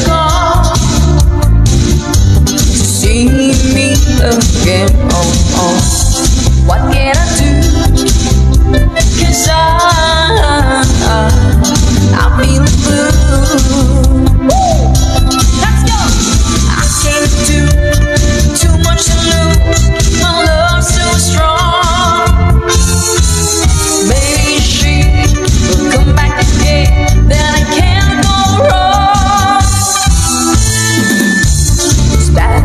call to see me again. Oh, oh, what can I do? 'Cause I'm feeling blue. Let's go. I can't do too much to lose. My love's so strong. Maybe she will come back again. Then I can't go wrong. It's bad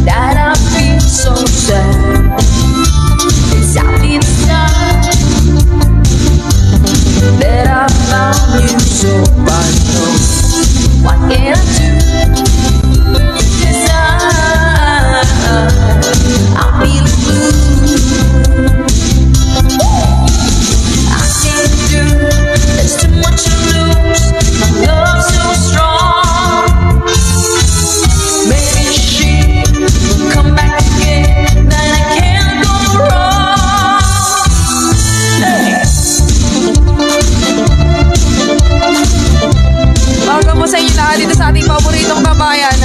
that I feel so sad. It's happy inside that I found you, so I know what can I do? 'Cause I'm feeling blue. I can't do, there's too much to lose. My love's so strong. Maybe she will come back again. Then I can't go wrong. Hey. Bago mo sa inyo lahat dito sa ating paboritong babayan.